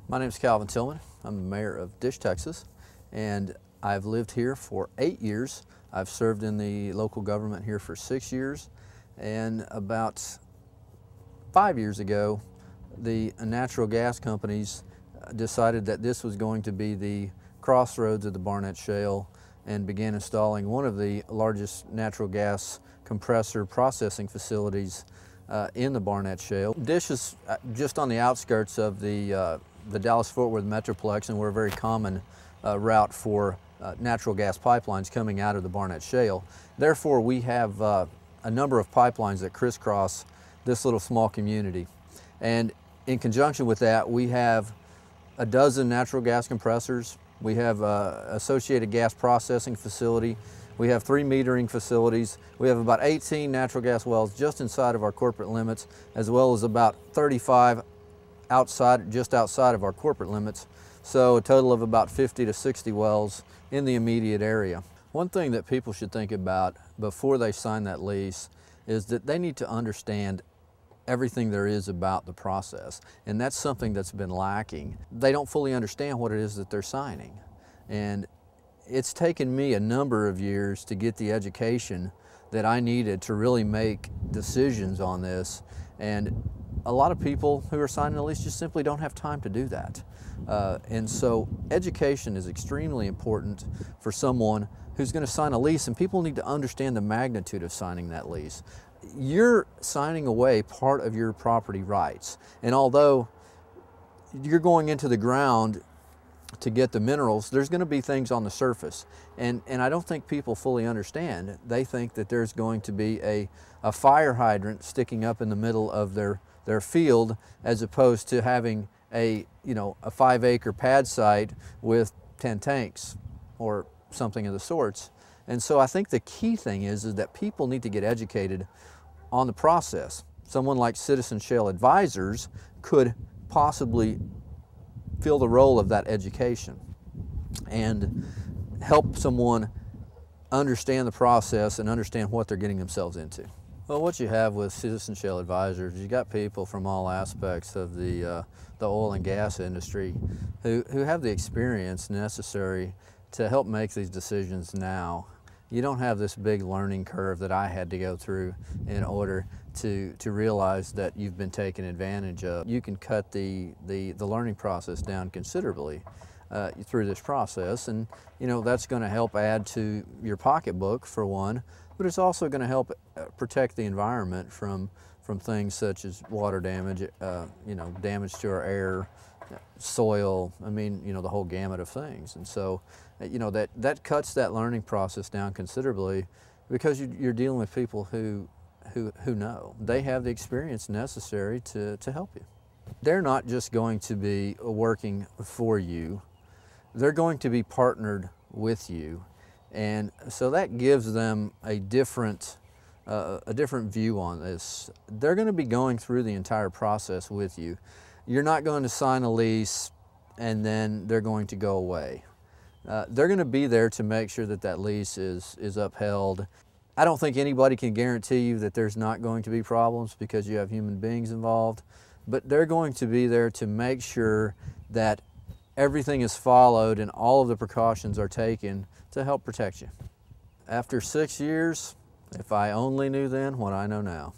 My name is Calvin Tillman. I'm the mayor of Dish, Texas, and I've lived here for 8 years. I've served in the local government here for 6 years, and about 5 years ago, the natural gas companies decided that this was going to be the crossroads of the Barnett Shale and began installing one of the largest natural gas compressor processing facilities in the Barnett Shale. Dish is just on the outskirts of the Dallas-Fort Worth Metroplex, and we're a very common route for natural gas pipelines coming out of the Barnett Shale. Therefore, we have a number of pipelines that crisscross this little small community. And in conjunction with that, we have a dozen natural gas compressors. We have an associated gas processing facility. We have 3 metering facilities. We have about 18 natural gas wells just inside of our corporate limits, as well as about 35 just outside of our corporate limits. So a total of about 50 to 60 wells in the immediate area. One thing that people should think about before they sign that lease is that they need to understand everything there is about the process, and that's something that's been lacking. They don't fully understand what it is that they're signing, and it's taken me a number of years to get the education that I needed to really make decisions on this, and a lot of people who are signing a lease just simply don't have time to do that. And so education is extremely important for someone who's going to sign a lease, and people need to understand the magnitude of signing that lease. You're signing away part of your property rights, and although you're going into the ground to get the minerals, there's going to be things on the surface, and I don't think people fully understand. They think that there's going to be a fire hydrant sticking up in the middle of their field, as opposed to having a 5-acre pad site with 10 tanks or something of the sorts. And so I think the key thing is that people need to get educated on the process. Someone like Citizen Shale Advisors could possibly fill the role of that education and help someone understand the process and understand what they're getting themselves into. Well, what you have with Citizen Shale Advisors, you got people from all aspects of the oil and gas industry who have the experience necessary to help make these decisions now. You don't have this big learning curve that I had to go through in order to realize that you've been taken advantage of. You can cut the learning process down considerably through this process, and that's going to help add to your pocketbook for one, but it's also going to help protect the environment from things such as water damage, damage to our air, soil, the whole gamut of things. And so, that cuts that learning process down considerably, because you're dealing with people who know. They have the experience necessary to help you. They're not just going to be working for you, they're going to be partnered with you. And so that gives them a different view on this. They're going to be going through the entire process with you. You're not going to sign a lease and then they're going to go away. They're going to be there to make sure that that lease is upheld. I don't think anybody can guarantee you that there's not going to be problems, because you have human beings involved, but they're going to be there to make sure that everything is followed and all of the precautions are taken to help protect you. After 6 years, if I only knew then what I know now.